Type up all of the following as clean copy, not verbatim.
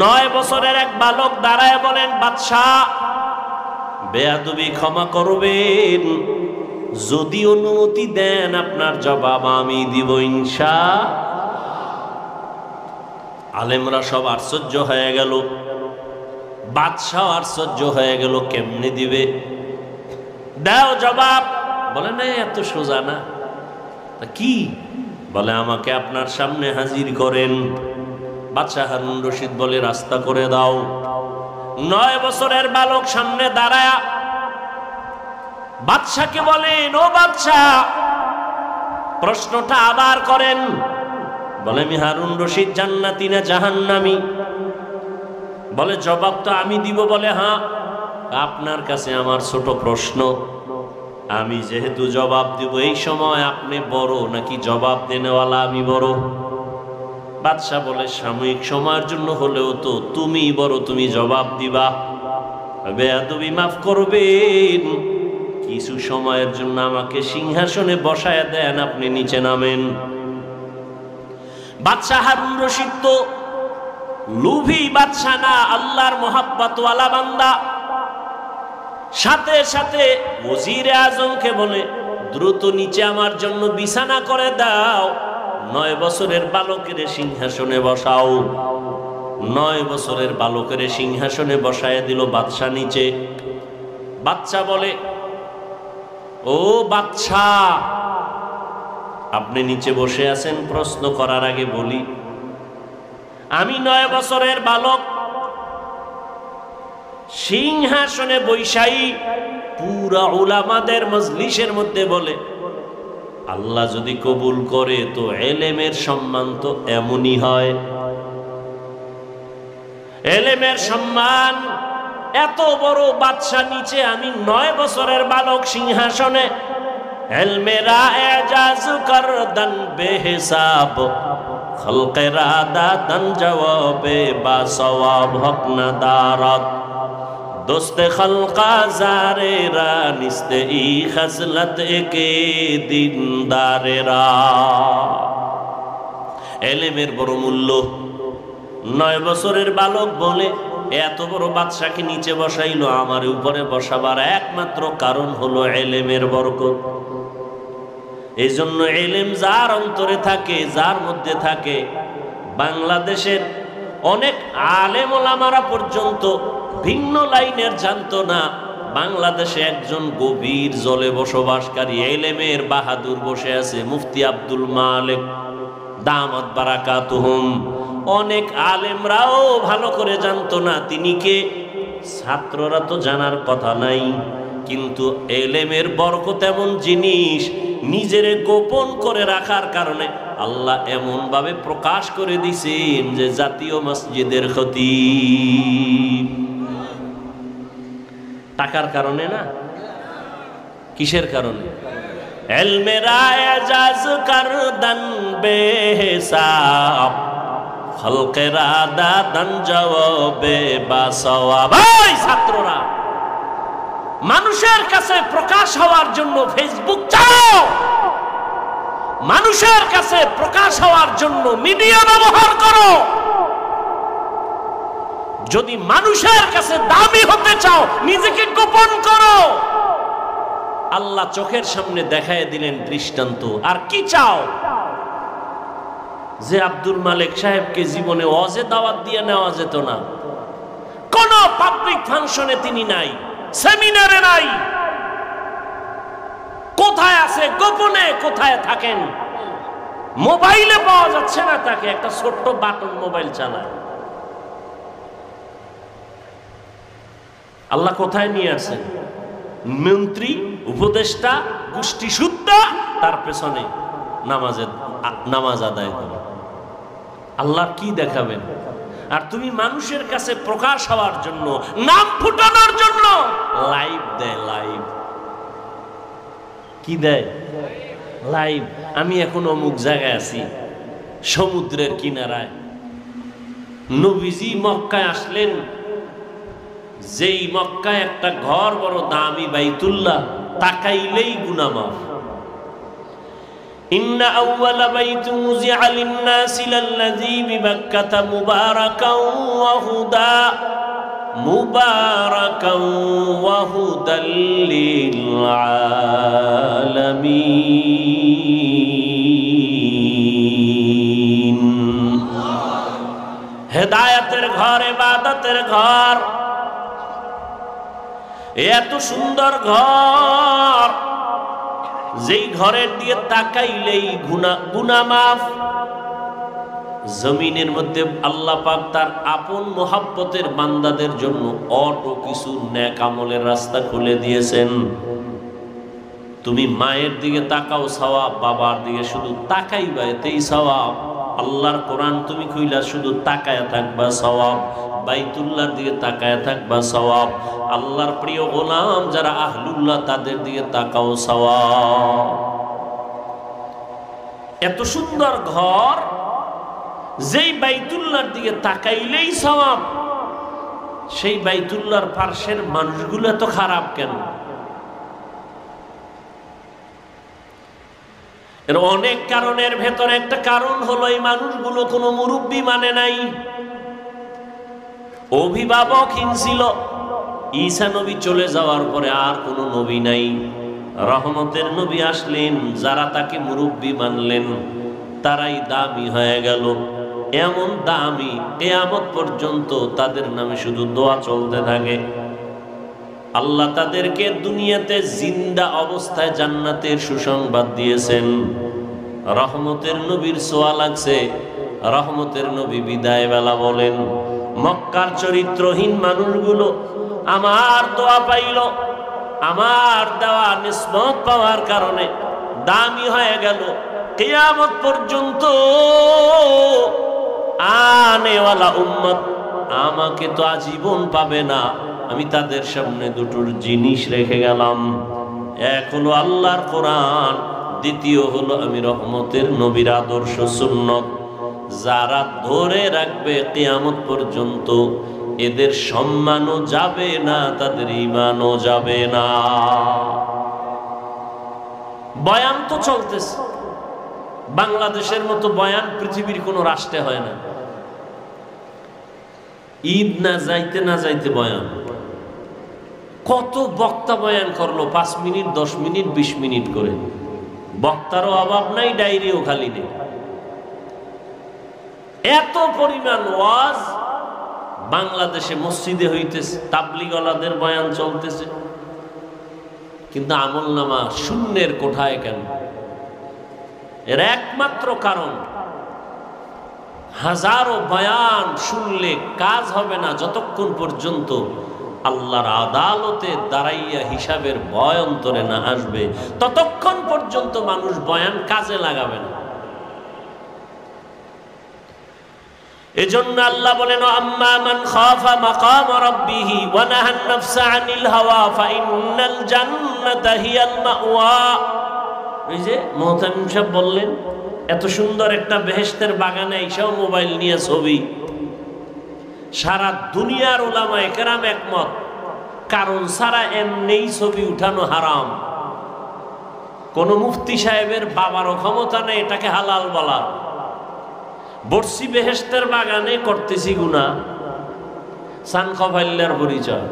9 বছরের এক বালক দাঁড়ায় বলেন, বাদশাহ বেয়াদবি ক্ষমা করবেন, যদি অনুমতি দেন আপনার জবাব আমি দিব ইনশাআল্লাহ। আলেমরা সব আশ্চর্য হয়ে গেল, বাদশাহ আশ্চর্য হয়ে গেল, কেমনে দিবে, দাও জবাব। বলে না, এত সোজা না। কি? বলে আমাকে আপনার সামনে হাজির করেন। বাদশাহ হারুন রশিদ বলে, রাস্তা করে দাও। 9 বছরের বালক সামনে দাঁড়ায়া বাদশাকে বলেন, ও বাদশাহ প্রশ্নটা আবার করেন। বলে, আমি হারুন রশিদ জান্নাতি না জাহান্নামী? বলে, জবাব তো আমি দিব। বলে, হ্যাঁ, আপনার কাছে আমার ছোট প্রশ্ন, আমি যেহেতু জবাব দিব, এই সময় আপনি বড় নাকি জবাব দেনেওয়ালা আমি বড়? বাদশাহ বলে, সাময়িক সময়ের জন্য হলেও তো তুমি বড়, তুমি জবাব দিবা। বেয়াদবি মাফ করবেন, কিছু সময়ের জন্য আমাকে সিংহাসনে বসায় দেন, আপনি নিচে নামেন। বাদশাহ হারুন রশিদ তো লুভি বাদশাহ না, আল্লাহর মোহাব্বতওয়ালা বান্দা। সাথে সাথে ওজিরে আজমকে বলে, দ্রুত নিচে আমার জন্য বিছানা করে দাও, 9 বছরের বালকের সিংহাসনে বসাও। 9 বছরের বালকের সিংহাসনে বসায় দিল বাদশাহ নিচে। বাদশাহ বলে, ও বাদশাহ আপনি নিচে বসে আছেন, প্রশ্ন করার আগে বলি, আমি 9 বছরের বালক সিংহাসনে বৈশাই পুরা উলামাদের মজলিসের মধ্যে বলে, আল্লাহ যদি কবুল করে তো এলেমের সম্মান তো এমনই হয়। এলেমের সম্মান এত বড়, বাদশা নিচে, আমি 9 বছরের বালক সিংহাসনে। এলমেরা এজাজ করদান বেহিসাব, খলকেরা দাদান জওয়াবে বা সওয়াব হক না দারাত, দোস্তে খলকা জারেরা নিস্তে ই খসলত কে দিনদারেরা। এলেমের বড় মূল্য। 9 বছরের বালক বলে, এত বড় বাদশাকে নিচে বসাইলো, আমার উপরে বসাবার একমাত্র কারণ হলো এলেমের বরকত। এই জন্য এলেম যার অন্তরে থাকে, যার মধ্যে থাকে, বাংলাদেশের অনেক আলেম ওলামারা পর্যন্ত ভিন্ন লাইনের জানতো না। বাংলাদেশে একজন গভীর জলে বসবাসকারী এলেমের বাহাদুর বসে আছে, মুফতি আব্দুল মালিক দামাত বারাকাতুহুম। অনেক আলেমরাও ভালো করে জানতো না তিনি কে, ছাত্ররা তো জানার কথা নাই। কিন্তু এলেমের বরকত এমন জিনিস, নিজেরে গোপন করে রাখার কারণে আল্লাহ এমন ভাবে প্রকাশ করে দিছেন যে জাতীয় মসজিদের খতিব। টাকার কারণে না, কিসের কারণে? এলমেরা এজাজ করদান বেহিসাব, খলকেরা দাদান জওয়াবে বা সওয়াব। এই ছাত্ররা, মানুষের কাছে প্রকাশ হওয়ার জন্য ফেসবুক চালাও, মানুষের কাছে প্রকাশ হওয়ার জন্য মিডিয়া ব্যবহার করো। যদি মানুষের কাছে দামি হতে চাও, নিজেকে গোপন করো। আল্লাহ চোখের সামনে দেখায় দিলেন দৃষ্টান্ত। আর কি চাও? যে আব্দুল মালিক সাহেবকে জীবনে ওয়াজে দাওয়াত দিয়ে নেওয়া যেত না, কোন পাবলিক ফাংশনে তিনি নাই, সেমিনারে নাই, কোথায় আছে গোপনে, কোথায় থাকেন, মোবাইলে পাওয়া যাচ্ছে না তাকে, একটা ছোট্ট বাটন মোবাইল চালায়। আল্লাহ কোথায় নিয়ে আসেন? মন্ত্রী, উপদেষ্টা, গোষ্ঠী সুদ্ধা, তার পেছনে নামাজ আদায় করে। আল্লাহ কি দেখাবেন? আর তুমি মানুষের কাছে প্রকাশ হওয়ার জন্য, নাম ফুটানোর জন্য লাইভ দেয়। লাইভ কি দেয়? লাইভ। আমি এখন অমুক জায়গায় আছি, সমুদ্রের কিনারায়। নবীজি মক্কায় আসলেন, যেই মক্কায় একটা ঘর বড় দামি, বাইতুল্লাহ, তাকাইলেই গুনাহ মাফ। إن أول بيت وضع للناس للذي ببكة مباركا وهدى للعالمين হেদায়েতের ঘর, ইবাদতের ঘর, এত সুন্দর ঘর যেই ঘরের দিয়ে তাকাইলেই গুনাহ মাফ। জমিনের মধ্যে আল্লাহ পাক তার আপন মোহাব্বতের বান্দাদের জন্য অটো কিছু নেক আমলের রাস্তা খুলে দিয়েছেন। তুমি মায়ের দিকে তাকাও সওয়াব, বাবার দিকে শুধু তাকাইবা এতেই সওয়াব। আল্লাহর কোরআন তুমি কইলা শুধু তাকায়া থাকবা সওয়াব, বাইতুল্লাহর দিকে তাকায়া থাকবা সওয়াব। আল্লাহর প্রিয় গোলাম যারা আহলুল্লাহ তাদের দিকে তাকাও সওয়াব। এত সুন্দর ঘর যেই বাইতুল্লাহর দিকে তাকাইলেই সওয়াব, সেই বাইতুল্লাহর পার্শ্বের মানুষগুলো এত খারাপ কেন? এর অনেক কারণের ভেতরে একটা কারণ হলো এই মানুষগুলো কোনো মুরব্বী মানে নাই, অভিভাবকহীন ছিল। ঈসা নবী চলে যাওয়ার পরে আর কোনো নবী নাই। রহমতের নবী আসলেন, যারা তাকে মুরব্বী মানলেন তারাই দামি হয়ে গেল। এমন দামি কিয়ামত পর্যন্ত তাদের নামে শুধু দোয়া চলতে থাকে। আল্লাহ তাদেরকে দুনিয়াতে জিন্দা অবস্থায় জান্নাতের সুসংবাদ দিয়েছেন। রহমতের নবীর ছোঁয়া লাগছে, রহমতের নবী বিদায় বেলা বলেন, মক্কার চরিত্রহীন মানুষগুলো আমার দোয়া পাইল, আমার দেওয়া নিসবত পাওয়ার কারণে দামি হয়ে গেল। কিয়ামত পর্যন্ত আনেওয়ালা উম্মত আমাকে তো আজীবন পাবে না। আমি তাদের সামনে দুটোর জিনিস রেখে গেলাম, এক হলো আল্লাহর কোরআন, দ্বিতীয় হলো আমি রহমতের নবীর আদর্শ সুন্নত। যারা ধরে রাখবে কিয়ামত পর্যন্ত এদের সম্মানও যাবে না, তাদের ঈমানও যাবে না। বয়ান তো চলতেছে, বাংলাদেশের মতো বয়ান পৃথিবীর কোনো রাষ্ট্রে হয় না। ঈদ না যাইতে না যাইতে বয়ান, কত বক্তা বয়ান করলো, 5 মিনিট 10 মিনিট 20 মিনিট করে। বক্তারও অভাব নাই, ডায়রিও খালি নেই। এত পরিমাণ ওয়াজ বাংলাদেশে মসজিদে হইতেছে, তাবলীগওয়ালাদের বয়ান চলতেছে, কিন্তু আমলনামা শূন্যের কোঠায় কেন? এর একমাত্র কারণ, হাজারো বয়ান শুনলে কাজ হবে না যতক্ষণ পর্যন্ত আল্লাহর আদালতে দাঁড়াইয়া হিসাবের ভয় অন্তরে না আসবে, ততক্ষণ পর্যন্ত মানুষ বয়ান কাজে লাগাবে না। এজন্য আল্লাহ বলেন, আম্মা মান খাফা মাকাম রাব্বিহি ওয়া নাহান নাফসা আনিল হাওয়া ফাইন্নাল জান্নাতা হিয়াল মাওয়া। এই যে মুহতামিম সাহেব বললেন, এত সুন্দর একটা বেহেশতের বাগানে এসেও মোবাইল নিয়ে ছবি। সারা দুনিয়ার উলামায়ে কেরাম একমত, কারণ ছাড়া এমনিই ছবি উঠানো হারাম। কোন মুফতি সাহেবের বাবারও ক্ষমতা নেই এটাকে হালাল বলা। বর্ষি বেহেশতের বাগানে করতেছি গুনাহ, সান কফাইল্লার পরিচয়।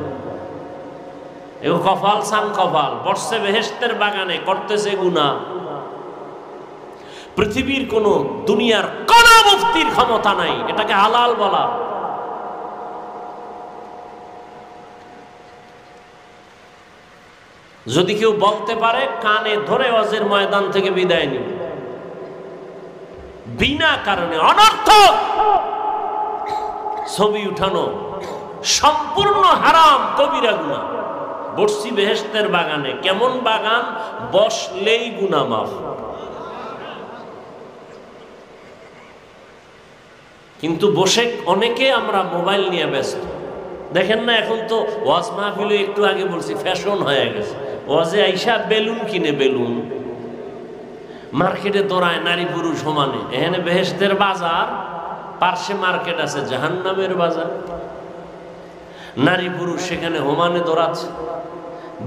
এগো কফাল সান কফাল, বর্ষে বেহেশতের বাগানে করতেছে গুনাহ। পৃথিবীর কোন দুনিয়ার কোন মুফতির ক্ষমতা নাই এটাকে হালাল বলা। যদি কেউ বলতে পারে, কানে ধরে ওয়াজের ময়দান থেকে বিদায় নিবে। বিনা কারণে অনর্থক ছবি উঠানো সম্পূর্ণ হারাম, কবিরা গুনাহ। বর্ষি বেহেশতের বাগানে, কেমন বাগান? বসলেই গুনাহ মাফ। কিন্তু বসে অনেকে আমরা মোবাইল নিয়ে ব্যস্ত। দেখেন না, এখন তো ওয়াজ মাহফিলে একটু আগে বলছি ফ্যাশন হয়ে গেছে। ওয়াজে আইসা বেলুন কিনে, বেলুন মার্কেটে দৌড়ায় নারী পুরুষ সমানে। এখানে বেহেশতের বাজার, পার্শ্বে মার্কেট আছে জাহান্নামের বাজার। নারী পুরুষ সেখানে হোমানে দৌড়াচ্ছে।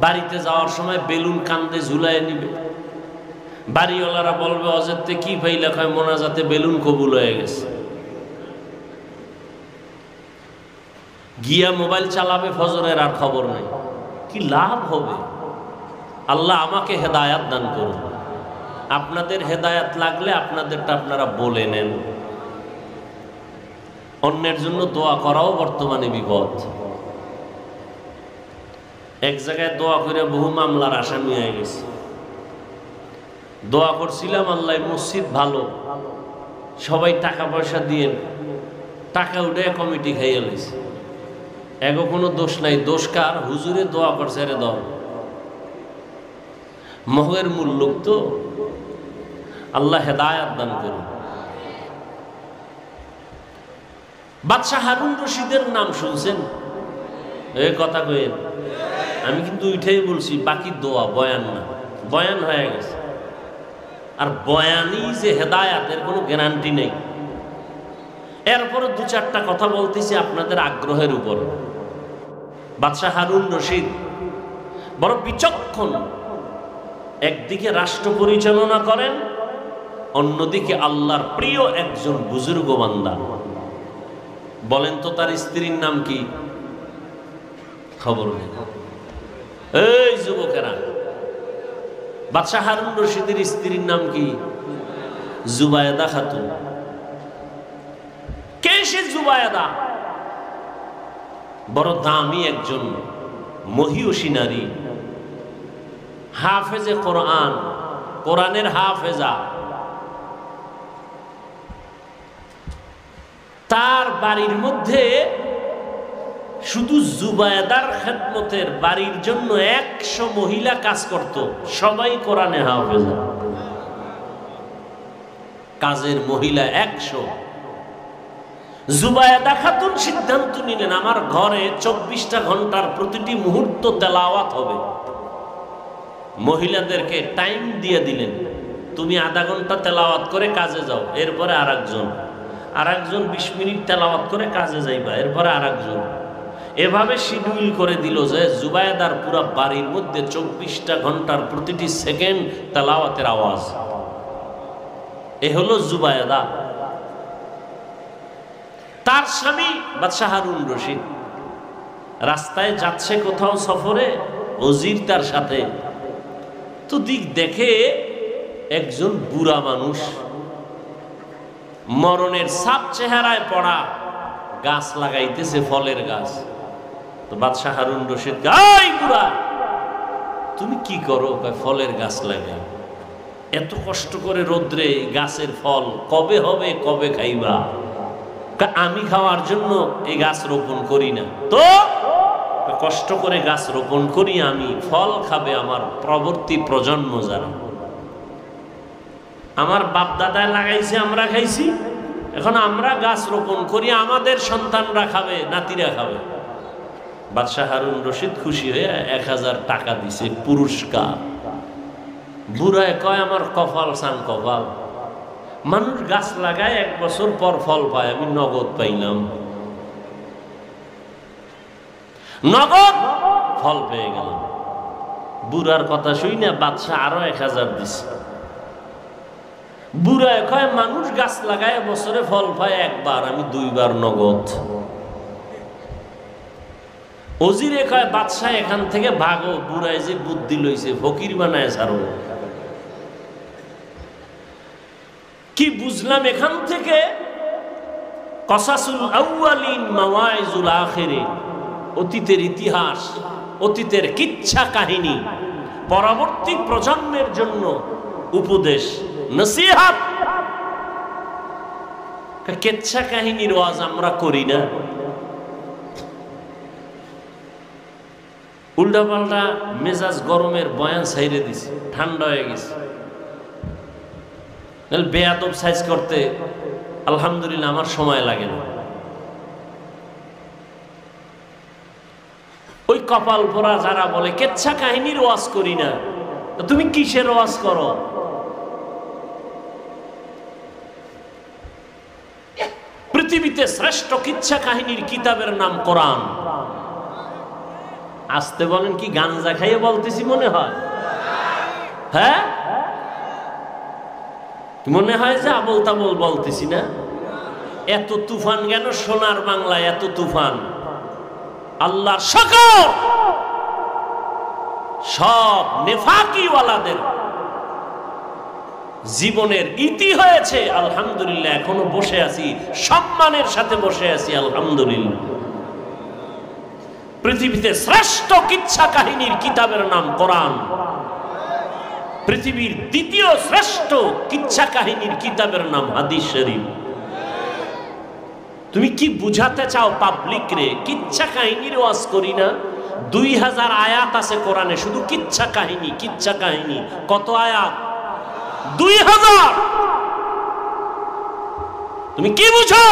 বাড়িতে যাওয়ার সময় বেলুন কান্দে ঝুলায় নিবে, বাড়িওয়ালারা বলবে অজেরতে কি পাইলা, কয় মোনাজাতে বেলুন কবুল হয়ে গেছে। গিয়া মোবাইল চালাবে ফজরের, আর খবর নেই। কি লাভ হবে? আল্লাহ আমাকে হেদায়াত দান করুন। আপনাদের হেদায়াত লাগলে আপনাদেরটা আপনারা বলে নেন। অন্যের জন্য দোয়া করাও বর্তমানে বিপদ। এক জায়গায় দোয়া করে বহু মামলার আসামি হয়ে গেছে। দোয়া করছিলাম আল্লাহ মসজিদ ভালো, সবাই টাকা পয়সা দিয়ে টাকা উঠে কমিটি খাইয়ে লইছে। এগো কোনো দোষ নাই, দোষ কার? হুজুরে দোয়া করছে রে দল, মহের মূল লোক তো। আল্লাহ হেদায়াত দান করুন। বাদশাহ হারুন রশিদের নাম শুনছেন? এই কথা কইেন, আমি কিন্তু উঠেই বলছি, বাকি দোয়া, বয়ান না। বয়ান হয়ে গেছে, আর বয়ানই যে হেদায়াতের কোনো গ্যারান্টি নেই। এরপরে দু চারটা কথা বলতেছি আপনাদের আগ্রহের উপর। বাদশাহ হারুন রশিদ বড় বিচক্ষণ। একদিকে রাষ্ট্র পরিচালনা করেন, অন্যদিকে আল্লাহর প্রিয় একজন বুজুর্গ বান্দা। বলেন তো তার স্ত্রীর নাম কি? খবর নেই। এই যুবকেরা, বাদশাহ হারুন রশিদের স্ত্রীর নাম কি? জুবায়েদা খাতুন। কে সে জুবায়েদা? বড় দামি একজন মহিয়সী নারী, হাফেজে কোরআন, কোরআনের হাফেজা। তার বাড়ির মধ্যে শুধু জুবায়েদার খেদমতের বাড়ির জন্য 100 মহিলা কাজ করত, সবাই কোরআনে হাফেজা। কাজের মহিলা 100। জুবায়েদা খাতুন সিদ্ধান্ত নিলেন, আমার ঘরে 24টা ঘন্টার প্রতিটি মুহূর্ত তেলাওয়াত হবে। মহিলাদেরকে টাইম দিয়ে দিলেন, তুমি আধা ঘন্টা তেলাওয়াত করে কাজে যাও, এরপরে আরেকজন 20 মিনিট তেলাওয়াত করে কাজে যাইবা, এরপরে আরেকজন। এভাবে শিডিউল করে দিল যে জুবায়েদার পুরা বাড়ির মধ্যে 24টা ঘন্টার প্রতিটি সেকেন্ড তেলাওয়াতের আওয়াজ। এ হলো জুবায়েদা। তার স্বামী বাদশাহ হারুন রশিদ রাস্তায় যাচ্ছে কোথাও সফরে, ওজির তার সাথে। তো দিক দেখে একজন বুড়া মানুষ, মরণের সাপ চেহারায় পড়া, গাছ লাগাইতেছে, ফলের গাছ। তো বাদশাহ হারুন রশিদ, এই বুড়া তুমি কি করো? ফলের গাছ লাগাই। এত কষ্ট করে রোদ্রে গাছের ফল কবে হবে, কবে খাইবা? আমি খাওয়ার জন্য এই গাছ রোপণ করি না, তো কষ্ট করে গাছ রোপণ করি আমি, ফল খাবে আমার পরবর্তী প্রজন্ম যারা। আমার বাপ দাদায় লাগাইছে, আমরা খাইছি, এখন আমরা গাছ রোপণ করি, আমাদের সন্তানরা খাবে, নাতিরা খাবে। বাদশাহ হারুন রশিদ খুশি হয়ে 1000 টাকা দিছে পুরস্কার। বুড়ায় কয়, আমার কপাল সান কপাল, মানুষ গাছ লাগায় 1 বছর পর ফল পায়, আমি নগদ পাইলাম, নগদ ফল পেয়ে গেলাম। বুড়ার কথা শুই না বাদশাহ আরো 1000 দিছে। বুড়ায় কয়, মানুষ গাছ লাগায় বছরে ফল পায় একবার, আমি 2 বার নগদ। ওজিরে কয়, বাদশাহ এখান থেকে ভাগো, বুড়ায় যে বুদ্ধি লইছে, ফকির বানায় ছাড়ো। কি বুঝলাম এখান থেকে? কসাসুল আউয়ালিন মাওয়াইজুল আখিরিন, অতীতের ইতিহাস, অতীতের কিচ্ছা কাহিনী পরবর্তী প্রজন্মের জন্য উপদেশ, নসিহত। কিচ্ছা কাহিনীর ওয়াজ আমরা করি না, উল্টাপাল্টা মেজাজ গরমের বয়ান ছাইরে দিছি, ঠান্ডা হয়ে গেছে। বেয়াদব সাইজ করতে আলহামদুলিল্লাহ আমার সময় লাগে না। ওই কপাল পোড়া যারা বলে কেচ্ছা কাহিনীর ওয়াজ করি না, তুমি কিসের ওয়াজ করো? পৃথিবীতে শ্রেষ্ঠ কিচ্ছা কাহিনীর কিতাবের নাম কোরআন। আসতে বলেন, কি গাঞ্জা খাইয়ে বলতেছি মনে হয়? হ্যাঁ, মনে হয় যে আবল তাবল বলতেছি না? এত তুফান কেন সোনার বাংলায়? এত তুফান আল্লাহর শকর, সব নেফাকিওয়ালাদের জীবনের ইতি হয়েছে। আলহামদুলিল্লাহ, এখনো বসে আছি, সম্মানের সাথে বসে আছি, আলহামদুলিল্লাহ। পৃথিবীতে শ্রেষ্ঠ কিচ্ছা কাহিনীর কিতাবের নাম কোরআন। পৃথিবীর দ্বিতীয় শ্রেষ্ঠ কিচ্ছা কাহিনীর কিতাবের নাম হাদিস শরীফ। তুমি কি বুঝাতে চাও পাবলিক রে? কিচ্ছা কাহিনীর ওয়াজ করি না? 2000 আয়াত আছে কোরআনে, শুধু কিচ্ছা কাহিনী। কিচ্ছা কাহিনী কত আয়াত? 2000। তুমি কি বুঝো?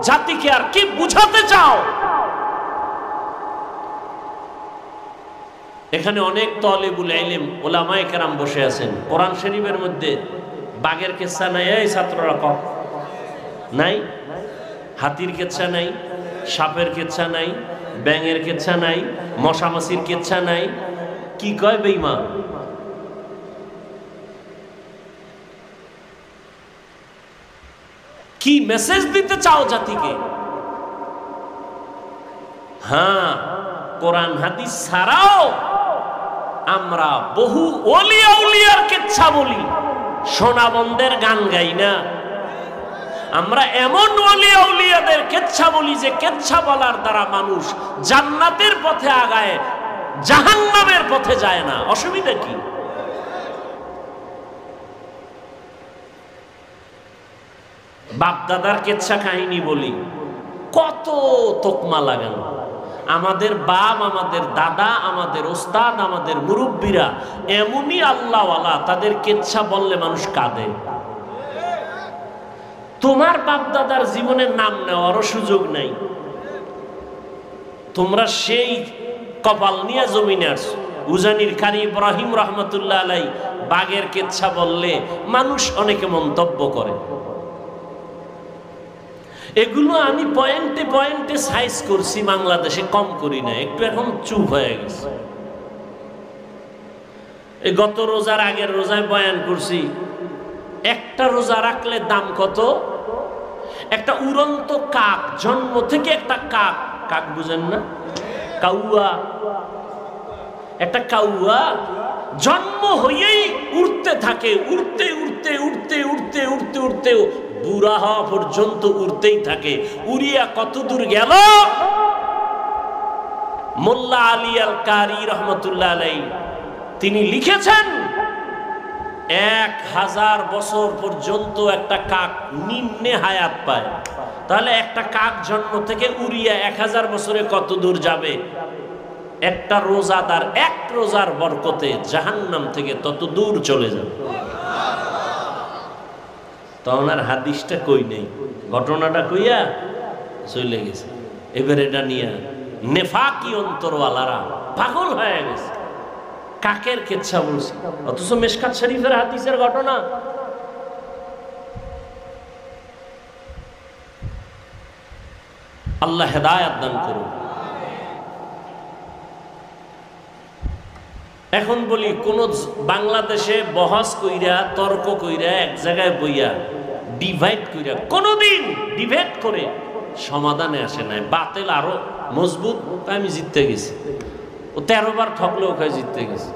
জাতিকে আর কি বুঝাতে চাও? এখানে অনেক তালিবুল ইলম উলামায়ে কেরাম বসে আছেন। কোরআন শরীফের মধ্যে বাঘের কিচ্ছা নাই? এই ছাত্ররা কম নাই? হাতির কিচ্ছা নাই? সাপের কিচ্ছা নাই? ব্যাঙের কিচ্ছা নাই? মশামাছির কিচ্ছা নাই? কি কয় বেঈমান? কি মেসেজ দিতে চাও জাতিকে? হ্যাঁ, কোরআন হাদিস ছাড়াও আমরা বহু ওলি আউলিয়ার কিচ্ছা বলি, সোনাবন্দের গান গাই না। আমরা এমন ওলি আউলিয়াদের কিচ্ছা বলি যে কিচ্ছা বলার দ্বারা মানুষ জান্নাতের পথে আগায়, জাহান্নামের পথে যায় না। অসুবিধা কি? বাপ দাদার কিচ্ছা কাহিনী বলি, কত তোকমা লাগানো। আমাদের বাপ, আমাদের দাদা, আমাদের ওস্তাদ, আমাদের মুরব্বীরা এমনই আল্লাহওয়ালা, তাদের কিচ্ছা বললে মানুষ কাঁদে। তোমার বাপ দাদার জীবনের নাম নেওয়ারও সুযোগ নাই। তোমরা সেই কপাল নিয়ে জমিনে আসছো। উজানির কারি ইব্রাহিম রহমতুল্লাহ আলাই বাঘের কিচ্ছা বললে মানুষ অনেকে মন্তব্য করে। এগুলো আমি পয়েন্টে পয়েন্টে সাইজ করছি, বাংলাদেশে কম করি না, একটু এখন চুপ হয়ে গেছে। এই গত রোজার আগের রোজায় বয়ান করছি, একটা রোজা রাখলে দাম কত? একটা উড়ন্ত কাক, জন্ম থেকে একটা কাক, কাক বুঝেন না? কাউয়া, একটা কাউয়া জন্ম হয়েই উড়তে থাকে, উড়তে উড়তে উড়তে উড়তে উড়তে উড়তে বুড়া হওয়া পর্যন্ত উড়তেই থাকে। উড়িয়া কত দূর গেল? মোল্লা আলী আল কারি রহমতুল্লাহ আলাই তিনি লিখেছেন 1000 বছর পর্যন্ত একটা কাক নিম্নে হায়াত পায়। তাহলে একটা কাক জন্ম থেকে উড়িয়া 1000 বছরে কত দূর যাবে? একটা রোজাদার এক রোজার বরকতে জাহান্নাম থেকে তত দূর চলে যাবে। তখন আর হাদিসটা কই নেই, ঘটনাটা কইয়া চলে গেছে। এবার এটা নিয়ে নেফাকি অন্তরওয়ালারা পাগল হয়ে গেছে, কাকের কিচ্ছা বলছে, অথচ মিশকাত শরীফের হাদিসের ঘটনা। আল্লাহ হেদায়েত দান করুন। এখন বলি, কোন বাংলাদেশে বহস কইরা, তর্ক কইরা, এক জায়গায় বইয়া ডিভাইড কইরা কোনদিন ডিবেট করে সমাধানে আসে নাই। বাতিল আরো মজবুত, আমি জিততে গেছি। ও 13 বার ঠকলেও ওখানে জিততে গেছে।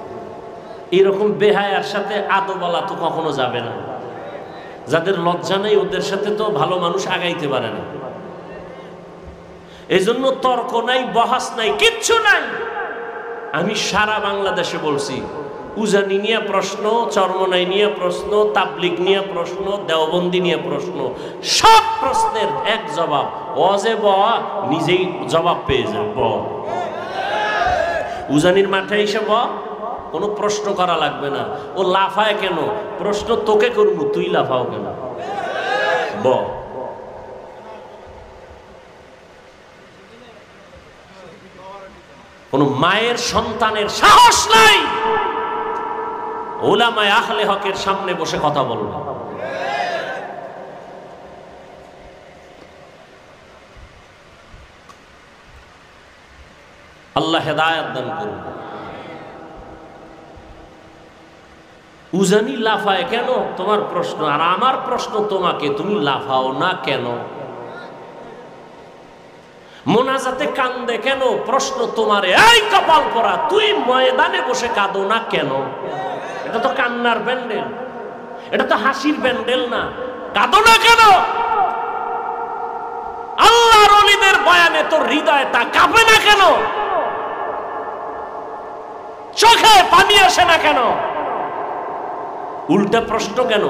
এরকম বেহায়ার সাথে আদবলা তো কখনো যাবে না। যাদের লজ্জা নেই ওদের সাথে তো ভালো মানুষ আগাইতে পারে না। এই জন্য তর্ক নাই, বহাস নাই, কিচ্ছু নাই। আমি সারা বাংলাদেশে বলছি, উজানি নিয়ে প্রশ্ন, চরমনাই নিয়ে প্রশ্ন, তাবলিগ নিয়ে প্রশ্ন, দেওবন্দি নিয়ে প্রশ্ন, সব প্রশ্নের এক জবাব, ওয়াজে ব নিজেই জবাব পেয়ে যাবে। ব উজানির মাঠে এসে ব, কোনো প্রশ্ন করা লাগবে না। ও লাফায় কেন? প্রশ্ন তোকে করবো, তুই লাফাও কেন? ব কোন মায়ের সন্তানের সাহস নাই উলামায়ে আহলে হকের সামনে বসে কথা বলবে। আল্লাহ হেদায়েত দান করুন। উজানি লাফায় কেন? তোমার প্রশ্ন। আর আমার প্রশ্ন তোমাকে, তুমি লাফাও না কেন? মোনাজাতে কান্দে কেন? প্রশ্ন তোমারে। এই কপাল পরা, তুই ময়দানে বসে কাঁদো না কেন? এটা তো কান্নার প্যান্ডেল, এটা তো হাসির প্যান্ডেল না। কাঁদো না কেন? আল্লাহর ওলিদের বয়ানে তোর হৃদয়টা কাঁপে না কেন? চোখে পানি আসে না কেন? উল্টা প্রশ্ন কেন?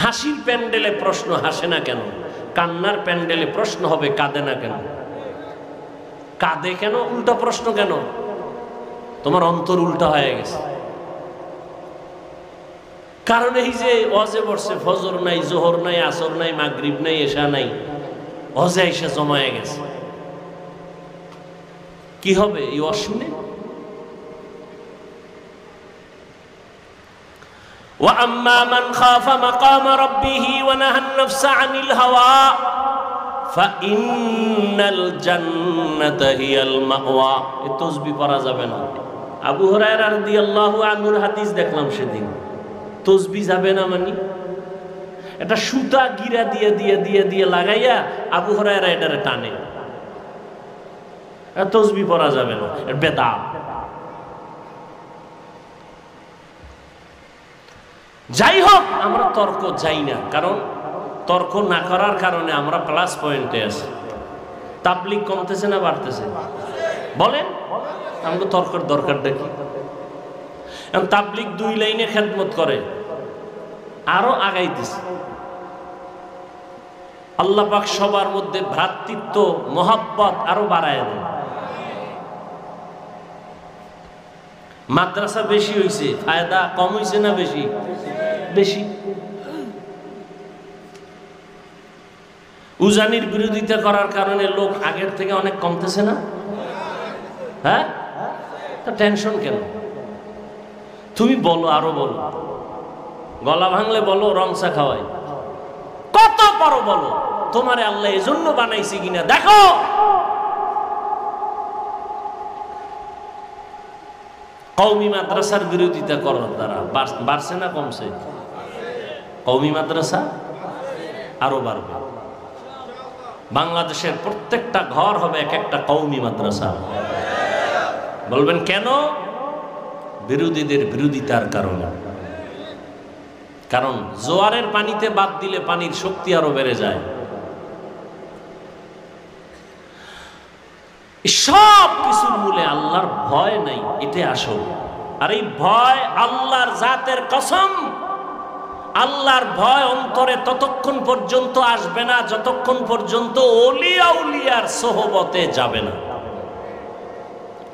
হাসির প্যান্ডেলে প্রশ্ন হাসে না কেন? কান্নার প্যান্ডেলে প্রশ্ন হবে কাঁদে না কেন? কাঁদে কেন? উল্টা প্রশ্ন কেন? তোমার অন্তর উল্টা হয়ে গেছে। কারণ এই যে ওয়াজে বসছে, ফজর নাই, জোহর নাই, আসর নাই, মাগরিব নাই, এশা নাই, ওয়াজে এসে জমায়ে গেছে। কি হবে এই ওয়াজ শুনে? وَأَمَّا مَنْ خَافَ مَقَامَ رَبِّهِ وَنَهَى النَّفْسَ عَنِ الْهَوَى فَإِنَّ الْجَنَّةَ هِيَ الْمَأْوَى। এই তাসবিহ পড়া যাবে না। আবু হুরায়রা রাদিয়াল্লাহু আনহুর হাদিস দেখলাম সেদিন। তাসবিহ যাবে না মানে এটা সুতা গিরা দিয়ে দিয়ে দিয়ে দিয়ে লাগাইয়া আবু হুরায়রা এটারে টানে। তাসবিহ পড়া যাবে না, এটা বেদাত। যাই হোক, আমরা তর্ক যাই না, কারণ তর্ক না করার কারণে আমরা প্লাস পয়েন্টে আছি। তাবলীগ কমতেছে না বাড়তেছে? বলেন, আমাকে তর্কের দরকারটা কি? তাবলীগ 2 লাইনে খেদমত করে, আরো আগাইতেছে। আল্লাহ পাক সবার মধ্যে ভ্রাতৃত্ব মহব্বত আরো বাড়ায় দেয়। মাদ্রাসা বেশি হইছে, ফায়দা কম হইছে না বেশি? বেশি। উজানির বিরোধিতা করার কারণে লোক আগের থেকে অনেক কমতেছে না? হ্যাঁ, তা টেনশন কেন? তুমি বলো, আরো বলো। গলা ভাঙলে বলো, রংসা খাওয়াই, কত পারো বলো। তোমারে আল্লাহ এজন্য বানাইছে কিনা দেখো। কওমি মাদ্রাসার বিরোধিতা করার দ্বারা বাড়ছে না কমছে? কওমি মাদ্রাসা আরো বাড়বে। বাংলাদেশের প্রত্যেকটা ঘর হবে এক একটা কওমি মাদ্রাসা। বলবেন কেন? বিরোধীদের বিরোধিতার কারণে। কারণ জোয়ারের পানিতে বাদ দিলে পানির শক্তি আরো বেড়ে যায়। সব কিছুর মূলে আল্লাহর ভয় নাই, এটাই আসল। আর এই ভয় আল্লাহর জাতের কসম, আল্লাহর ভয় অন্তরে ততক্ষণ পর্যন্ত আসবে না যতক্ষণ পর্যন্ত ওলিয়া উলিয়ার সোহবতে যাবে না।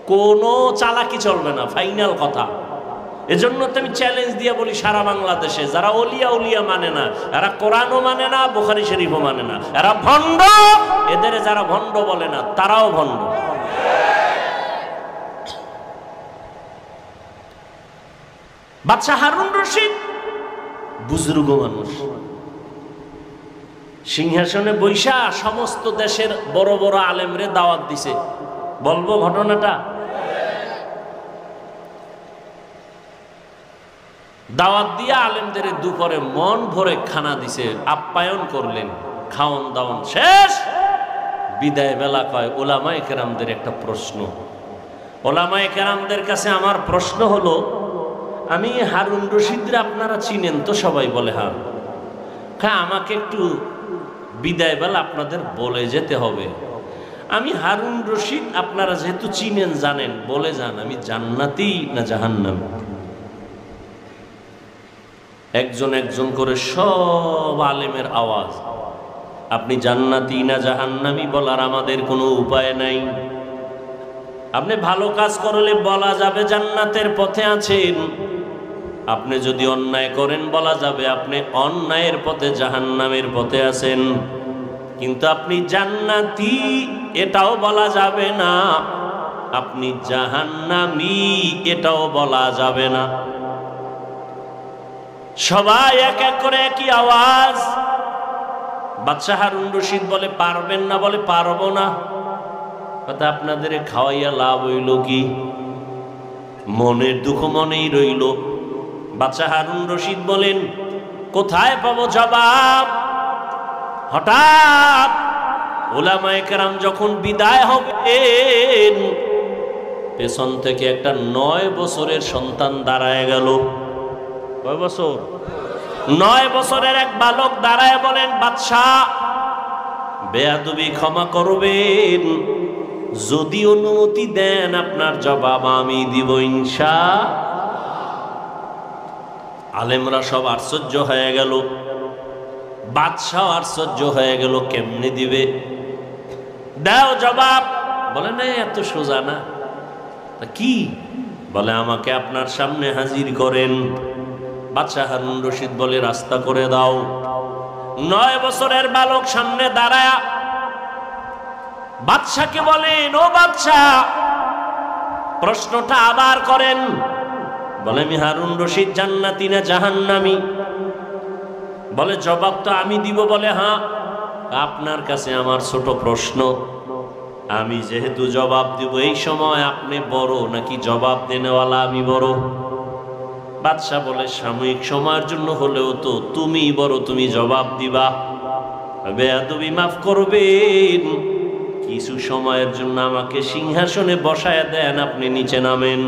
কোনো চালাকি চলবে না, ফাইনাল কথা। এজন্য তো আমি চ্যালেঞ্জ দিয়ে বলি, সারা বাংলাদেশে যারা ওলিয়া উলিয়া মানে না, এরা কোরআনও মানে না, বুখারী শরীফও মানে না, এরা ভণ্ড। এদের যারা ভণ্ড বলে না তারাও ভণ্ড। বাদশা হারুন রশিদ বুজুর্গ মানুষ, সিংহাসনে বৈশা সমস্ত দেশের বড় বড় আলেমরে দাওয়াত দিছে। বলবো ঘটনাটা? দাওয়াত দিয়ে আলেমদের দুপুরে মন ভরে খানা দিছে, আপ্যায়ন করলেন, খাওন দাওয়ান শেষ। বিদায় বেলা কয় ওলামায়ে কেরামদের একটা প্রশ্ন। ওলামায়ে কেরামদের কাছে আমার প্রশ্ন হলো, আমি হারুন রশিদরা আপনারা চিনেন তো? সবাই বলে হ্যাঁ। আমাকে একটু বিদায় বেলা আপনাদের বলে যেতে হবে, আমি হারুন রশিদ আপনারা যেহেতু চিনেন জানেন, বলে যান আমি জান্নাতি না জাহান্নামী। একজন একজন করে সব আলেমের আওয়াজ, আপনি জান্নাতি না জাহান্নামী বলার আমাদের কোনো উপায় নাই। আপনি ভালো কাজ করলে বলা যাবে জান্নাতের পথে আছেন, আপনি যদি অন্যায় করেন বলা যাবে আপনি অন্যায়ের পথে জাহান্নামের পথে আছেন। কিন্তু আপনি জান্নাতি এটাও বলা যাবে না, আপনি জাহান্নামী এটাও বলা যাবে না। সবাই এক এক করে একই আওয়াজ। বাদশা হারুন রশিদ বলে পারবেন না? বলে পারবো না। কথা আপনাদের খাওয়াইয়া লাভ হইল কি? মনের দুঃখ মনেই রইল। বাদশা হারুন রশিদ বলেন, কোথায় পাবো জবাব? হঠাৎ উলামায়ে কেরাম যখন বিদায় হবেন, পেছন থেকে একটা 9 বছরের সন্তান দাঁড়ায় গেল। কয় বছর? 9 বছরের এক বালক দাঁড়ায় বলেন, বাদশাহ বেয়াদবি ক্ষমা করবেন, যদি অনুমতি দেন আপনার জবাব আমি দিব ইনশাআল্লাহ। আলেমরা সব আশ্চর্য হয়ে গেল, বাদশাহ আশ্চর্য হয়ে গেল, কেমনে দিবে? দাও জবাব। বলে না, এত সোজা না। কি? বলে আমাকে আপনার সামনে হাজির করেন। বাদশা হারুন রশিদ বলে, রাস্তা করে দাও। 9 বছরের বালক সামনে দাঁড়ায়া বাদশাকে বলেন, ও বাদশাহ প্রশ্নটা আবার করেন। বলে, আমি হারুন রশিদ জান্নাতি না জাহান্নামী? বলে, জবাব তো আমি দিব। বলে, হ্যাঁ, আপনার কাছে আমার ছোট প্রশ্ন, আমি যেহেতু জবাব দিব, এই সময় আপনি বড় নাকি জবাব দেনেওয়ালা আমি বড়? বাদশাহ বলে, সাময়িক সময়ের জন্য হলেও তো তুমি বড়, তুমি জবাব দিবা। বেয়াদবি মাফ করবেন, কিছু সময়ের জন্য আমাকে সিংহাসনে বসায় দেন, আপনি নিচে নামেন।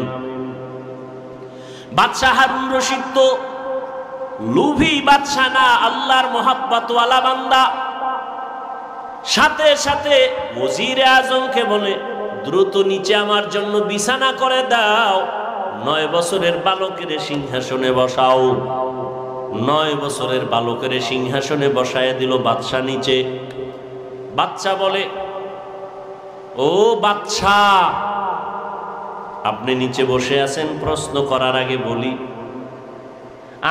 বাদশাহ হারুন রশিদ তো লুভি বাদশাহ না, আল্লাহর মোহাব্বতওয়ালা বান্দা। সাথে সাথে ওজিরে আজমকে বলে, দ্রুত নিচে আমার জন্য বিছানা করে দাও, 9 বছরের বালকের সিংহাসনে বসাও। 9 বছরের বালকের সিংহাসনে বসায় দিল বাদশাহ নিচে। বাদশাহ বলে, ও বাদশাহ আপনি নিচে বসে আছেন, প্রশ্ন করার আগে বলি,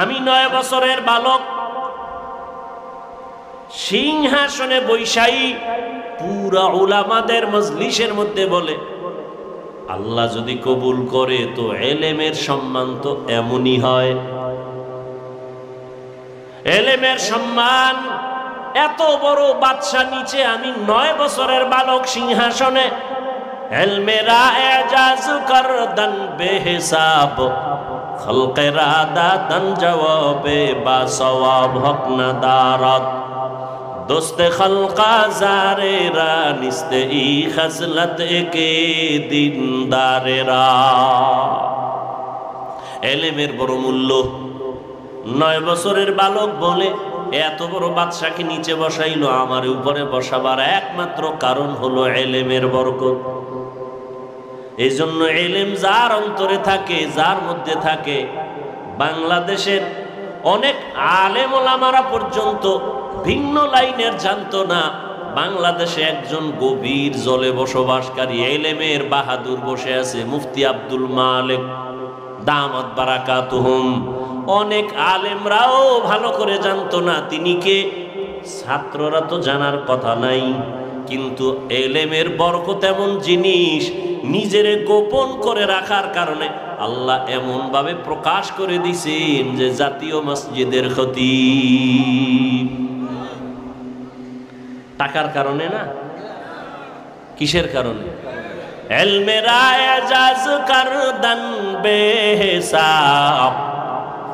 আমি 9 বছরের বালক সিংহাসনে বৈশাই পুরা উলামাদের মজলিসের মধ্যে বলে, আল্লাহ যদি কবুল করে তো এলেমের সম্মান তো এমনই হয়। এলেমের সম্মান এত বড়, বাদশা নিচে, আমি 9 বছরের বালক সিংহাসনে। এলমেরা এজাজ করদান বেহিসাব, খলকেরা দাদান জওয়াবে বা সওয়াব হক না দারাত, দোস্তে খলকা জারেরা নিস্তে ই খজলত কে দিনদারেরা। এলেমের বড় মূল্য। 9 বছরের বালক বলে, এত বড় বাদশাকে নিচে বসাইলো, আমার উপরে বসাবার একমাত্র কারণ হলো এলেমের বরকত। এই জন্য এলেম যার অন্তরে থাকে, যার মধ্যে থাকে, বাংলাদেশের অনেক আলেম ওলামারা পর্যন্ত ভিন্ন লাইনের জানতো না। বাংলাদেশে একজন গভীর জলে বসবাসকারী এলেমের বাহাদুর বসে আছে, মুফতি আব্দুল মালিক দামাত বারাকাতুহুম। অনেক আলেমরাও ভালো করে জানতো না তিনি কে, ছাত্ররা তো জানার কথা নাই। কিন্তু এলেমের বরকত এমন জিনিস, নিজেরে গোপন করে রাখার কারণে আল্লাহ এমন ভাবে প্রকাশ করে দিছেন যে জাতীয় মসজিদের খতিব। টাকার কারণে না, কিসের কারণে? এলমেরা এজাজ করদান বেহিসাব,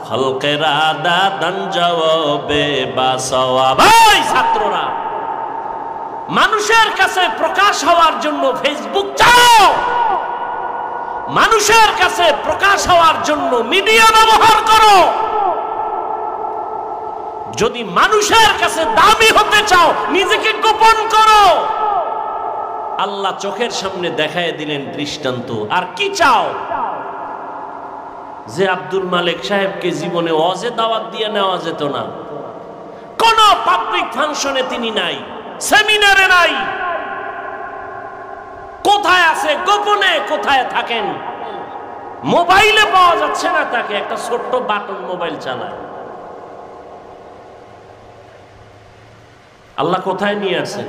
খলকেরা দাদান জওয়াবে বা সওয়াব। ভাই ছাত্ররা, মানুষের কাছে প্রকাশ হওয়ার জন্য ফেসবুক চালাও, মানুষের কাছে প্রকাশ হওয়ার জন্য মিডিয়া ব্যবহার করো। যদি মানুষের কাছে দামি হতে চাও, নিজেকে গোপন করো। আল্লাহ চোখের সামনে দেখায় দিলেন দৃষ্টান্ত। আর কি চাও? যে আব্দুল মালিক সাহেবকে জীবনে ওয়াজে দাওয়াত দিয়ে নেওয়া যেত না, কোন পাবলিক ফাংশনে তিনি নাই, সেমিনারে নাই, কোথায় আছে গোপনে, কোথায় থাকেন, মোবাইলে পাওয়া যাচ্ছে না তাকে, একটা ছোট্ট বাটন মোবাইল চালায়। আল্লাহ কোথায় নিয়ে আসেন?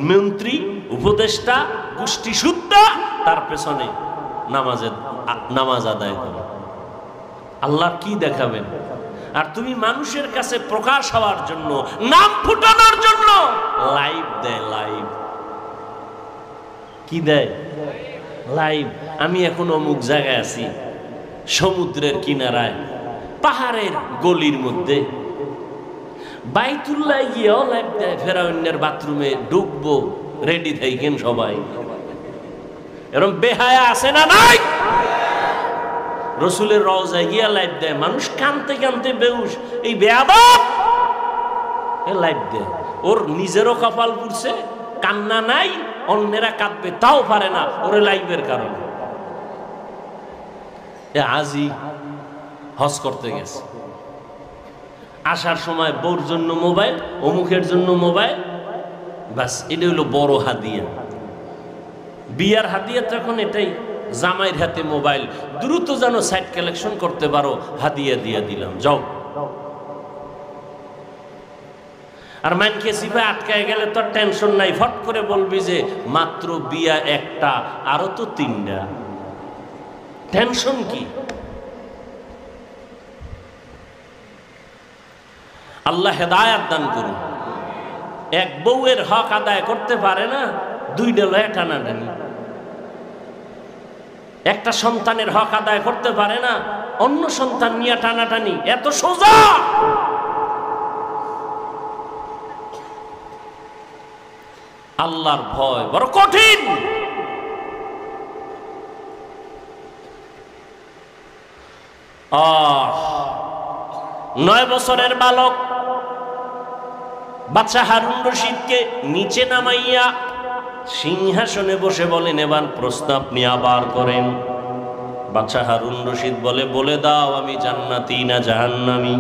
মন্ত্রী, উপদেষ্টা, গোষ্ঠী সুদ্ধা, তার পেছনে নামাজ আদায় করে। আল্লাহ কি দেখাবেন? আর তুমি মানুষের কাছে প্রকাশ হওয়ার জন্য, নাম ফুটানোর জন্য লাইভ দেয়। লাইভ কি দেয়? লাইভ। আমি এখন অমুক জায়গায় আছি, সমুদ্রের কিনারায়, পাহাড়ের গলির মধ্যে বাইতুল্লাহ গিয়েও লাইভ দেয়, ফেরাউনের বাথরুমে ঢুকবো, রেডি থাকেন সবাই। এরকম বেহায়া আছে না নাই? রসুলের রওজায় গিয়া লাইভ দেয়, মানুষ কানতে কানতে বেহুশ, এই বেয়াদব লাইভ দেয়। ওর নিজেরও কপাল পুড়ছে, কান্না নাই, অন্যেরা কাঁদবে তাও পারে না ওর লাইভের কারণে। আজি হজ করতে গেছে, আসার সময় বউর জন্য মোবাইল, অমুকের জন্য মোবাইল, বাস এটা হলো বড় হাদিয়া। বিয়ার হাদিয়া তখন এটাই, জামাইয়ের হাতে মোবাইল, দ্রুত যেন সাইট কালেকশন করতে পারো, হাদিয়া দিয়ে দিলাম, যাও। আর মানকে সিফা আটকায় গেলে তো টেনশন নাই, ফট করে বলবি যে মাত্র বিয়া একটা, আরো তো তিনটা, টেনশন কি? আল্লাহ হেদায়াত দান করুন। এক বউয়ের হক আদায় করতে পারে না, দুইটা লয়ে টানাটানি। একটা সন্তানের হক আদায় করতে পারে না, অন্য সন্তান নিয়ে টানাটানি, এত সোজা? আল্লাহর ভয় বড় কঠিন। 9 বছরের বালক বাদশা হারুন রশিদকে নিচে নামাইয়া সিংহাসনে বসে বলেন, এবার প্রশ্ন আপনি আবার করেন। বাদশা হারুন রশিদ বলে দাও আমি জান্নাতি না জাহান্নামী?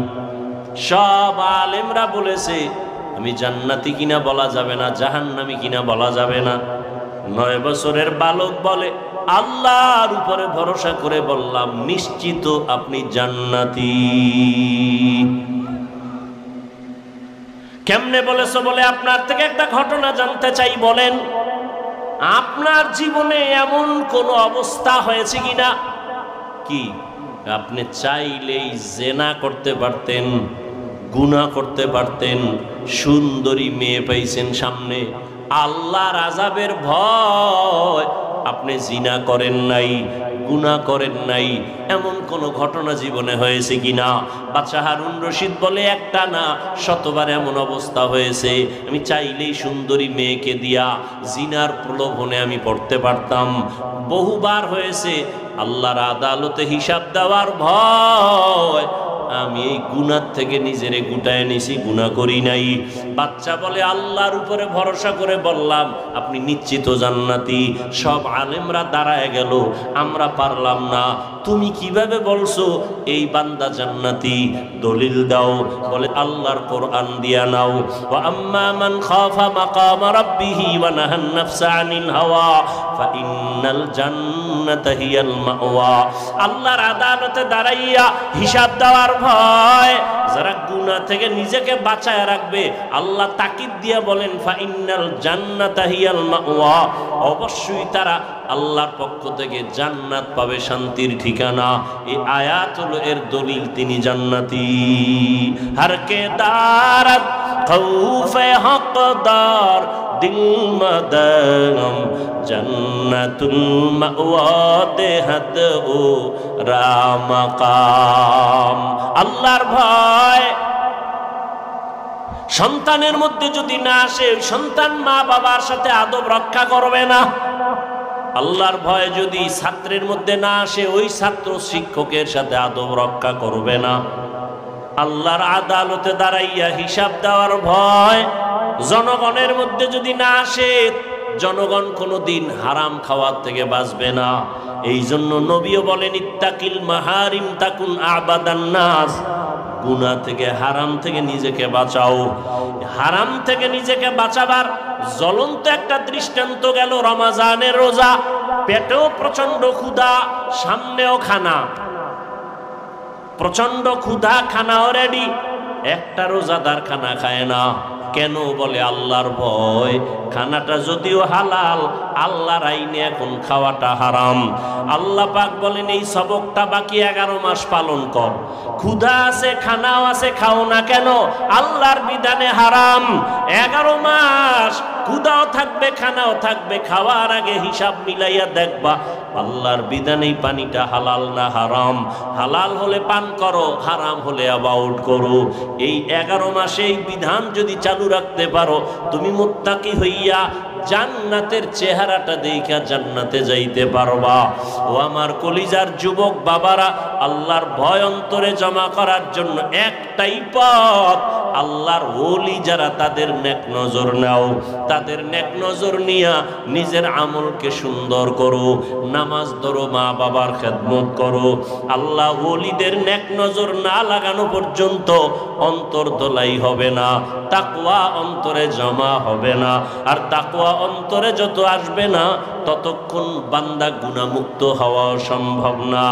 সব আলেমরা বলেছে আমি জান্নাতি কিনা বলা যাবে না, জাহান্নামী কিনা বলা যাবে না। 9 বছরের বালক বলে, আল্লাহর উপরে ভরসা করে বললাম নিশ্চিত আপনি জান্নাতি। কেমনে বলেছো? বলে আপনার থেকে একটা ঘটনা জানতে চাই, বলেন আপনার জীবনে এমন কোন অবস্থা হয়েছে কিনা, কি আপনি চাইলেই জেনা করতে পারতেন, গুনাহ করতে পারতেন, সুন্দরী মেয়ে পাইছেন সামনে, আল্লাহর আযাবের ভয় আপনি জিনা করেন নাই, গুনাহ করেন নাই, এমন কোন ঘটনা জীবনে হয়েছে কিনা? বাদশা হারুন রশিদ বলে, একটা না, শতবার এমন অবস্থা হয়েছে, আমি চাইলেই সুন্দরী মেয়েকে দিয়া জিনার প্রলোভনে আমি পড়তে পারতাম। বহুবার হয়েছে, আল্লাহর আদালতে হিসাব দেওয়ার ভয় আমি এই গুনাহ থেকে নিজেরে গুটায় নিছি, গুনাহ করি নাই। বাচ্চা বলে, আল্লাহর উপরে ভরসা করে বললাম আপনি নিশ্চিত জান্নাতি। সব আলেমরা দাঁড়ায় গেল, আমরা পারলাম না, তুমি কিভাবে বলছো এই বান্দা জান্নাতি? দলিল দাও। বলে আল্লাহর কোরআন দিয়া নাও, ওয়া আম্মা মান খাফা মাকাম রাব্বিহি ওয়া নাহান নাফসা আনিল হাওয়া ফাইন্নাল জান্নাতা হিয়াল মাওয়া। আল্লাহর আদালতে দাঁড়াইয়া হিসাব দেওয়ার ভয় যারা গুনাহ থেকে নিজেকে বাঁচায় রাখবে, আল্লাহ তাকিদ দিয়া বলেন ফাইন্নাল জান্নাতা হিয়াল মাওয়া, অবশ্যই তারা আল্লাহর পক্ষ থেকে জান্নাত পাবে, শান্তির ঠিকানা। এই আয়াত হলো এর দলিল, তিনি জান্নাতি। হর কে দারত খৌফে হকদার দিল মদম জান্নাতুল মাওয়া দেহত ও রামাকাম। আল্লাহর ভয় সন্তানের মধ্যে যদি না আসে, ওই সন্তান মা বাবার সাথে আদব রক্ষা করবে না। আল্লাহর ভয় যদি ছাত্রের মধ্যে না আসে, ওই ছাত্র শিক্ষকের সাথে আদব রক্ষা করবে না। আল্লাহর আদালতে দাঁড়াইয়া হিসাব দেওয়ার ভয় জনগণের মধ্যে যদি না আসে, জনগণ কোনোদিন হারাম খাওয়ার থেকে বাঁচবে না। এই জন্য নবীও বলেন, ইত্তাকিল মাহারিম তাকুন আবাদান নাস। গুনাহ থেকে, হারাম থেকে নিজেকে বাঁচাও। হারাম থেকে নিজেকে বাঁচাবার জ্বলন্ত একটা দৃষ্টান্ত গেল রমজানের রোজা। পেটেও প্রচন্ড ক্ষুধা, সামনেও খানা, প্রচন্ড ক্ষুধা, খানাও রেডি। একটা রোজাদার খানা খায় না, কেন? বলে আল্লাহর ভয়। খানাটা যদিও হালাল, আল্লাহর আইনে এখন খাওয়াটা হারাম। আল্লাহ পাক বলেন এই সবকটা বাকি 11 মাস পালন কর। ক্ষুধা আছে, খানাও আছে, খাও না কেন? আল্লাহর বিধানে হারাম। 11 মাস ক্ষুধাও থাকবে, খানাও থাকবে, খাওয়ার আগে হিসাব মিলাইয়া দেখবা আল্লাহর বিধানেই পানিটা হালাল না হারাম। হালাল হলে পান করো, হারাম হলে অ্যাবাউট করো। এই 11 মাসে এই বিধান যদি চালু রাখতে পারো, তুমি মুত্তাকি হইয়া জান্নাতের চেহারাটা দেখা জান্নাতে যাইতে পারবা। ও আমার কলিজার যুবক বাবারা, আল্লাহর ভয় অন্তরে জমা করার জন্য একটাই পথ, আল্লাহর ওলি যারা তাদের নেক নজর নাও। তাদের নেক নজর নিয়া নিজের আমলকে সুন্দর করো, নামাজ ধরো, মা বাবার খেদমত করো। আল্লাহ ওলিদের নেক নজর না লাগানো পর্যন্ত অন্তর দোলাই হবে না, তাকওয়া অন্তরে জমা হবে না। আর তাকওয়া অন্তরে যত আসবে না, ততক্ষণ বান্দা গুনাহমুক্ত হওয়া সম্ভব না।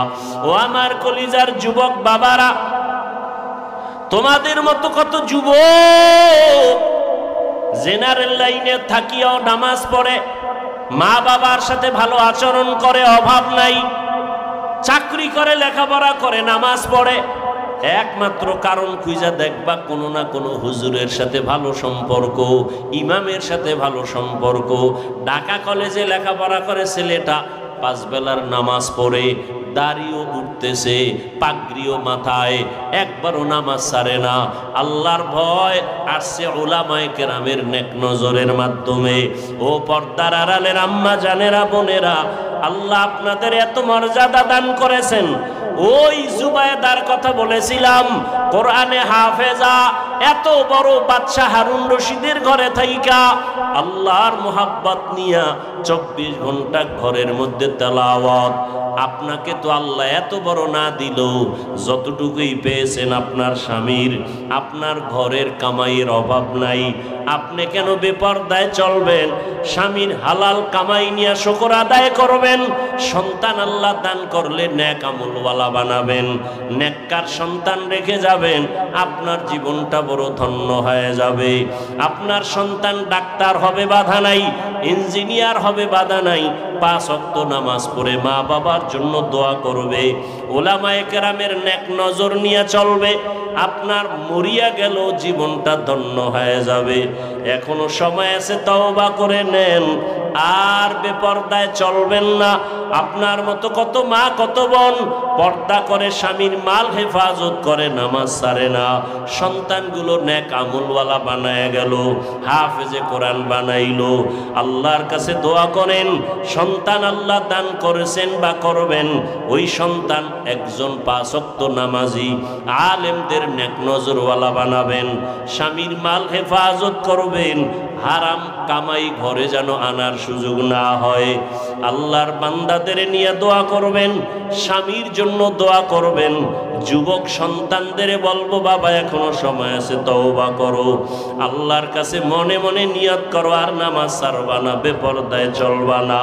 ও আমার কলিজার যুবক বাবারা, তোমাদের মতো কত যুবক জেনারেল লাইনে থাকিয়াও নামাজ পড়ে, মা বাবার সাথে ভালো আচরণ করে, অভাব নাই, চাকরি করে, লেখাপড়া করে, নামাজ পড়ে। একমাত্র কারণ খুঁজা দেখবা কোনো না কোনো হুজুরের সাথে ভালো সম্পর্ক, ইমামের সাথে ভালো সম্পর্ক। ঢাকা কলেজে লেখাপড়া করে ছেলেটা, 5 বেলার নামাজ পড়ে, দাড়িও উঠতেছে, পাগড়িও মাথায়, একবারও নামাজ ছাড়ে না। আল্লাহর ভয় আসছে উলামায়ে কেরামের নেক নজরের মাধ্যমে। ও পর্দার আড়ালের আম্মা জানেরা, বোনেরা, আল্লাহ আপনাদের এত মর্যাদা দান করেছেন। ওই জুবায়দার কথা বলেছিলাম, কোরআনে হাফেজা, এত বড় বাদশা হারুন রশিদের ঘরে থাইকা আল্লাহর মোহাব্বত নিয়া 24 ঘন্টা ঘরের মধ্যে তেলাওয়াত। আপনাকে তো আল্লাহ এত বড় না দিল, যতটুকুই পেয়েছেন আপনার স্বামীর, আপনার ঘরের কামাইয়ের অভাব নাই। আপনি কেন বেপরদায় চলবেন? স্বামীর হালাল কামাই নিয়ে শুকর আদায় করবেন। সন্তান আল্লাহ দান করলে নেক আমলওয়ালা বানাবেন, নেককার সন্তান রেখে যাবেন, আপনার জীবনটা বড় ধন্য হয়ে যাবে। আপনার সন্তান ডাক্তার হবে, বাধা নাই, ইঞ্জিনিয়ার হবে, বাধা নাই, 5 ওয়াক্ত নামাজ পড়ে মা বাবার জন্য দোয়া করবে, উলামায়ে কেরামের নেক নজর নিয়ে চলবে, আপনার মরিয়া গেল জীবনটা ধন্য হয়ে যাবে। এখনো সময় আছে, তওবা করে নেন, আর বেপরদায় চলবেন না। আপনার মতো কত মা, কত বোন পর্দা করে, স্বামীর মাল হেফাজত করে, নামাজ ছাড়ে না, সন্তানগুলো নেক আমলওয়ালা বানায় গেল, হাফেজে কোরআন বানাইলো। আল্লাহর কাছে দোয়া করেন, সন্তান আল্লাহ দান করেছেন বা করবেন, ওই সন্তান একজন 5 ওয়াক্ত নামাজি, আলেমদের নেক নজরওয়ালা বানাবেন, স্বামীর মাল হেফাজত করবেন, হারাম কামাই ঘরে যেন আনার সুযোগ না হয়। আল্লাহর বান্দাদের নিয়ে দোয়া করবেন, স্বামীর জন্য দোয়া করবেন। যুবক সন্তানদের বলবো, বাবা এখনো সময় আছে, তওবা করো, আল্লাহর কাছে মনে মনে নিয়ত করো, আর নামাজ ছাড়বা না, বেপরদায় চলবা না।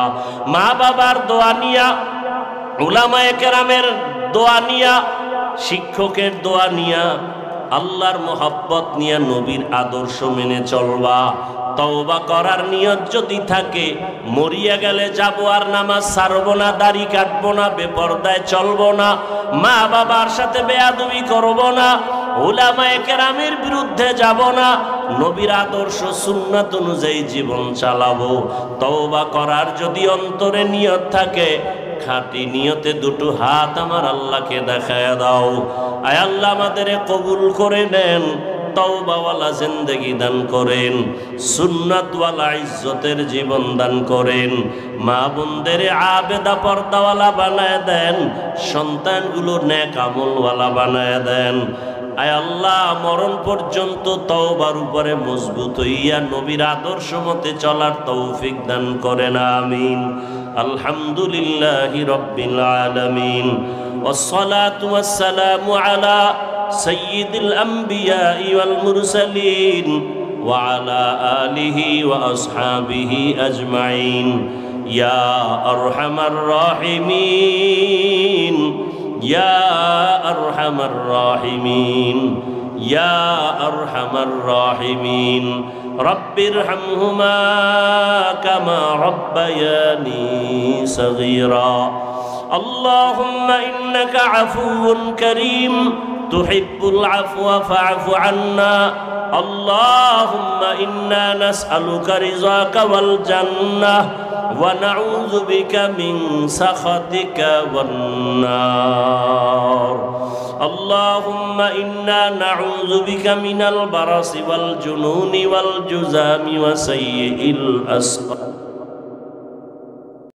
মা বাবার দোয়া নিয়া, উলামায়ে কেরামের দোয়া নিয়া, শিক্ষকের দোয়া নিয়া, আল্লাহর মোহাব্বত নিয়া, নবীর আদর্শ মেনে চলবা। তওবা করার নিয়ত যদি থাকে, মরিয়া গেলে যাবো আর নামাজ ছাড়বো না, দাড়ি কাটবো না, বেপরদায় চলবো না, মা বাবার সাথে বেয়াদবি করবো না, উলামায়ে কেরামের বিরুদ্ধে যাব না, নবীর আদর্শ সুন্নাত অনুযায়ী জীবন চালাবো। তওবা করার যদি অন্তরে নিয়ত থাকে, খাঁটি নিয়তে 2 হাত আমার আল্লাহকে দেখায় দাও। আয় আল্লাহ আমাদের কবুল করে নেন, তওবাওয়ালা জিন্দেগি দান করেন, সুন্নাতওয়ালা ইজ্জতের জীবন দান করেন, মা বোনদের আবেদা পর্দাওয়ালা বানায় দেন, সন্তানগুলো নেক আমলওয়ালা বানায় দেন। আয় আল্লাহ মরণ পর্যন্ত তওবার উপরে মজবুত হইয়া নবীর আদর্শ মতে চলার তৌফিক দান করেন, আমিন। আলহামদুলিল্লাহি রাব্বিল আলামিন, ওয়াসসালাতু ওয়াসসালামু আলা সাইয়্যিদিল আমবিয়াই ওয়াল মুরসালিন ওয়া আলা আলিহি ওয়া আসহাবিহি আজমাইন। ইয়া আরহামার রাহিমিন, ইয়া আরহামার রাহিমিন, ইয়া আরহামার রাহিমিন। রব্বিরহামহুমা কামা রব্বায়ানি সগীরা। আল্লাহুম্মা ইন্নাকা আফুউন কারীম তুহিব্বুল আফওয়া ফা'ফু আন্না। আল্লাহুম্মা ইন্না নাসআলুকা রিযাকা ওয়াল জান্নাহ ওয়া নাউযু বিকা মিন সাখাতিকা ওয়ান নার। আল্লাহুম্মা ইন্না নাউযু বিকা মিনাল বারাসি ওয়াল জুনুনি ওয়াল জুযামি ওয়া সাইয়্যিল আসকাম।